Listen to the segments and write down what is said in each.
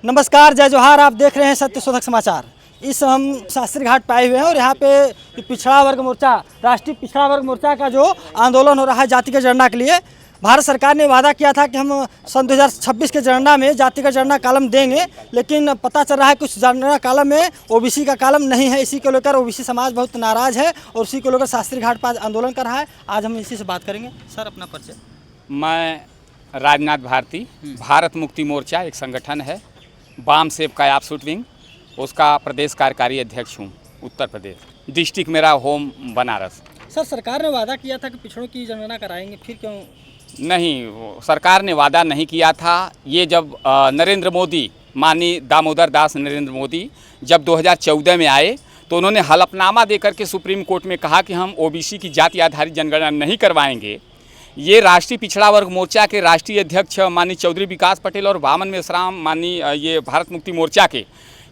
नमस्कार, जय जोहार। आप देख रहे हैं सत्य शोधक समाचार। इस हम शास्त्री घाट पाए हुए हैं और यहाँ पे पिछड़ा वर्ग मोर्चा, राष्ट्रीय पिछड़ा वर्ग मोर्चा का जो आंदोलन हो रहा है जाति की जनगणना के लिए, भारत सरकार ने वादा किया था कि हम सन 2026 के जनगणना में जाति का जनगणना कॉलम देंगे, लेकिन पता चल रहा है कुछ जनगणना कॉलम में ओबीसी का कॉलम नहीं है। इसी को लेकर ओबीसी समाज बहुत नाराज है और उसी को लेकर शास्त्री घाट पर आंदोलन कर रहा है। आज हम इसी से बात करेंगे। सर, अपना परिचय। मैं राजनाथ भारती, भारत मुक्ति मोर्चा एक संगठन है, वाम सेव का आपसूट विंग, उसका प्रदेश कार्यकारी अध्यक्ष हूँ। उत्तर प्रदेश डिस्ट्रिक्ट मेरा होम बनारस। सर, सरकार ने वादा किया था कि पिछड़ों की जनगणना कराएंगे, फिर क्यों? नहीं, सरकार ने वादा नहीं किया था। ये जब नरेंद्र मोदी, माननीय दामोदर दास नरेंद्र मोदी जब 2014 में आए तो उन्होंने हलफनामा देकर के सुप्रीम कोर्ट में कहा कि हम ओबीसी की जाति आधारित जनगणना नहीं करवाएंगे। ये राष्ट्रीय पिछड़ा वर्ग मोर्चा के राष्ट्रीय अध्यक्ष माननीय चौधरी विकास पटेल और वामन मेश्राम माननीय ये भारत मुक्ति मोर्चा के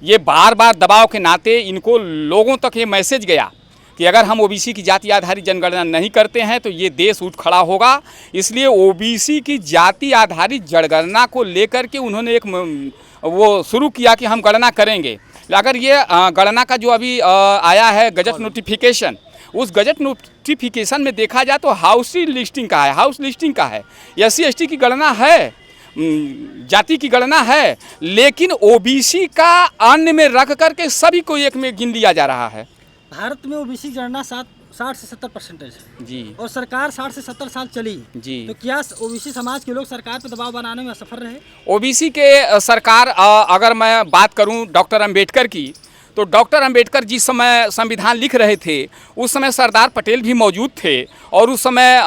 ये बार बार दबाव के नाते इनको लोगों तक ये मैसेज गया कि अगर हम ओबीसी की जाति आधारित जनगणना नहीं करते हैं तो ये देश उठ खड़ा होगा। इसलिए ओबीसी की जाति आधारित जनगणना को लेकर के उन्होंने एक वो शुरू किया कि हम गणना करेंगे। अगर ये गणना का जो अभी आया है गजट नोटिफिकेशन, उस गजट नोटिफिकेशन में देखा जाए तो हाउस लिस्टिंग का है, एससी एसटी की गणना है, जाति की गणना है, लेकिन ओबीसी का अन्य में रख करके सभी को एक में गिन लिया जा रहा है। भारत में ओबीसी की गणना 60 से 70% है जी, और सरकार 60 से 70 साल चली जी। तो क्या ओबीसी समाज के लोग सरकार पर दबाव बनाने में असफल रहे? ओबीसी के सरकार, अगर मैं बात करूं डॉक्टर अंबेडकर की, तो डॉक्टर अंबेडकर जिस समय संविधान लिख रहे थे उस समय सरदार पटेल भी मौजूद थे और उस समय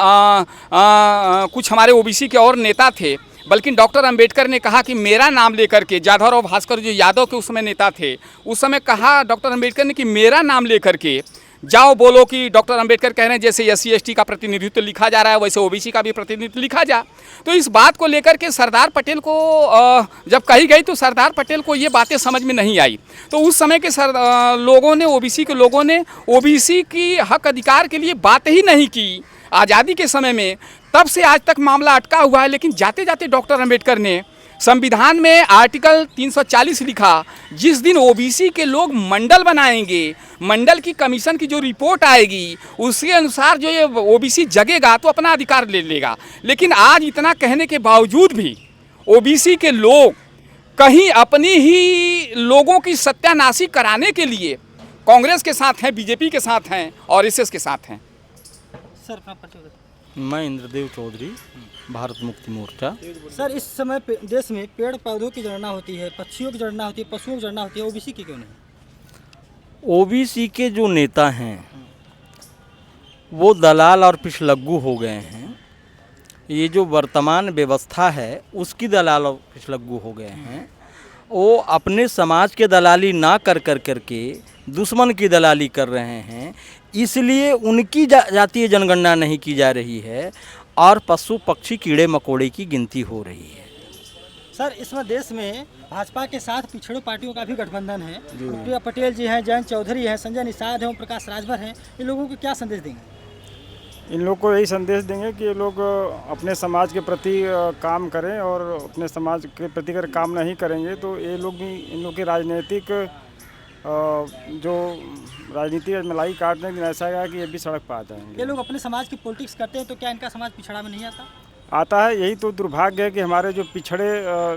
कुछ हमारे ओबीसी के और नेता थे। बल्कि डॉक्टर अंबेडकर ने कहा कि मेरा नाम लेकर के, जाधवराव भास्कर जो यादव के उस समय नेता थे, उस समय कहा डॉक्टर अंबेडकर ने कि मेरा नाम लेकर के जाओ बोलो कि डॉक्टर अंबेडकर कह रहे हैं जैसे एससी एसटी का प्रतिनिधित्व लिखा जा रहा है वैसे ओबीसी का भी प्रतिनिधित्व लिखा जा। तो इस बात को लेकर के सरदार पटेल को जब कही गई तो सरदार पटेल को ये बातें समझ में नहीं आई। तो उस समय के लोगों ने, ओबीसी के लोगों ने ओबीसी की हक अधिकार के लिए बात ही नहीं की आज़ादी के समय में। तब से आज तक मामला अटका हुआ है। लेकिन जाते जाते डॉक्टर अंबेडकर ने संविधान में आर्टिकल 340 लिखा, जिस दिन ओबीसी के लोग मंडल बनाएंगे, मंडल की कमीशन की जो रिपोर्ट आएगी उसके अनुसार जो ये ओबीसी जगेगा तो अपना अधिकार ले लेगा। लेकिन आज इतना कहने के बावजूद भी ओबीसी के लोग कहीं अपनी ही लोगों की सत्यानाशी कराने के लिए कांग्रेस के साथ हैं, बीजेपी के साथ हैं और एसएस के साथ हैं। सर, मैं इंद्रदेव चौधरी, भारत मुक्ति मोर्चा। सर, इस समय देश में पेड़ पौधों की गणना होती है, पक्षियों की गणना होती है, पशुओं की गणना होती है, ओबीसी की क्यों नहीं? ओबीसी के जो नेता हैं वो दलाल और पिछलग्गू हो गए हैं। ये जो वर्तमान व्यवस्था है उसकी दलाल और पिछलग्गू हो गए हैं। वो अपने समाज के दलाली ना कर करके दुश्मन की दलाली कर रहे हैं। इसलिए उनकी जातीय जनगणना नहीं की जा रही है और पशु पक्षी कीड़े मकोड़े की गिनती हो रही है। सर, इसमें देश में भाजपा के साथ पिछड़ों पार्टियों का भी गठबंधन है। प्रिया पटेल जी हैं, जयंत चौधरी हैं, संजय निषाद हैं, प्रकाश राजभर हैं। इन लोगों को क्या संदेश देंगे? इन लोग को यही संदेश देंगे कि ये लोग अपने समाज के प्रति काम करें और अपने समाज के प्रति अगर काम नहीं करेंगे तो ये लोग भी, इन लोग की राजनीतिक जो राजनीति मलाई काटने की ऐसा है कि ये भी सड़क पर आ जाएंगे। ये लोग अपने समाज की पॉलिटिक्स करते हैं तो क्या इनका समाज पिछड़ा में नहीं आता है? यही तो दुर्भाग्य है कि हमारे जो पिछड़े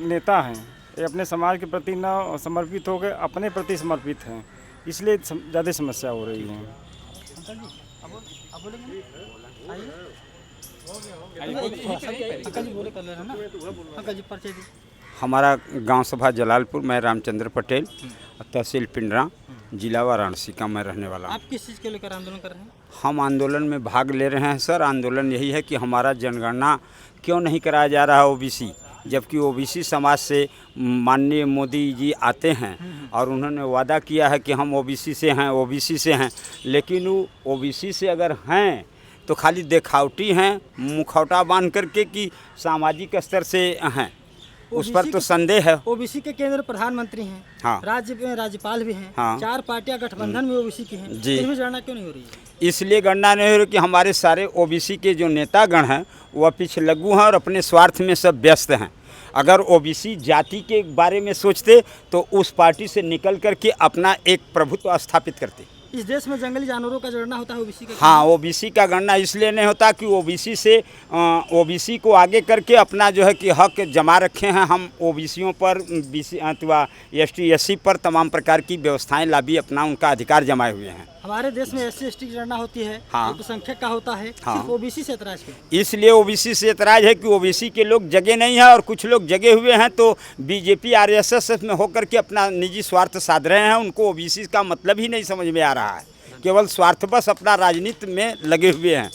नेता हैं ये अपने समाज के प्रति न समर्पित हो गए, अपने प्रति समर्पित हैं, इसलिए ज़्यादा समस्या हो रही है। हमारा गांव सभा जलालपुर, मैं रामचंद्र पटेल, तहसील पिंडरा, जिला वाराणसी का मैं रहने वाला हूँ। आप किस चीज़ के लेकर आंदोलन कर रहे हैं? हम आंदोलन में भाग ले रहे हैं सर। आंदोलन यही है कि हमारा जनगणना क्यों नहीं कराया जा रहा है ओबीसी, जबकि ओबीसी समाज से माननीय मोदी जी आते हैं और उन्होंने वादा किया है कि हम ओबीसी से हैं, लेकिन वो ओबीसी से अगर हैं तो खाली दिखावटी हैं, मुखौटा बांध करके कि सामाजिक स्तर से हैं, उस पर तो संदेह है। ओबीसी के केंद्र प्रधानमंत्री हैं, हाँ, राज्य में राज्यपाल भी हैं, हाँ, 4 पार्टियां गठबंधन में ओबीसी की हैं, जी। इनमें गणना क्यों नहीं हो रही है? इसलिए गणना नहीं हो रही कि हमारे सारे ओबीसी के जो नेतागण हैं वह पिछलग्गू हैं और अपने स्वार्थ में सब व्यस्त हैं। अगर ओबीसी जाति के बारे में सोचते तो उस पार्टी से निकल करके अपना एक प्रभुत्व स्थापित करते। इस देश में जंगली जानवरों का जो गणना होता है ओबीसी का हाँ, ओबीसी का गणना इसलिए नहीं होता कि ओबीसी को आगे करके अपना जो है कि हक जमा रखे हैं। हम ओबीसियों पर बीसी अथवा एसटी एससी पर तमाम प्रकार की व्यवस्थाएं लाभी अपना उनका अधिकार जमाए हुए हैं। हमारे देश में एससी एसटी की गणना होती है, हाँ। अल्पसंख्यक का होता है, हाँ। सिर्फ ओबीसी से ऐतराज क्यों? इसलिए ओबीसी से ऐतराज है कि ओबीसी के लोग जगे नहीं हैं और कुछ लोग जगे हुए हैं तो बीजेपी आरएसएस में होकर के अपना निजी स्वार्थ साध रहे हैं। उनको ओबीसी का मतलब ही नहीं समझ में आ रहा है, केवल स्वार्थवश अपना राजनीति में लगे हुए हैं।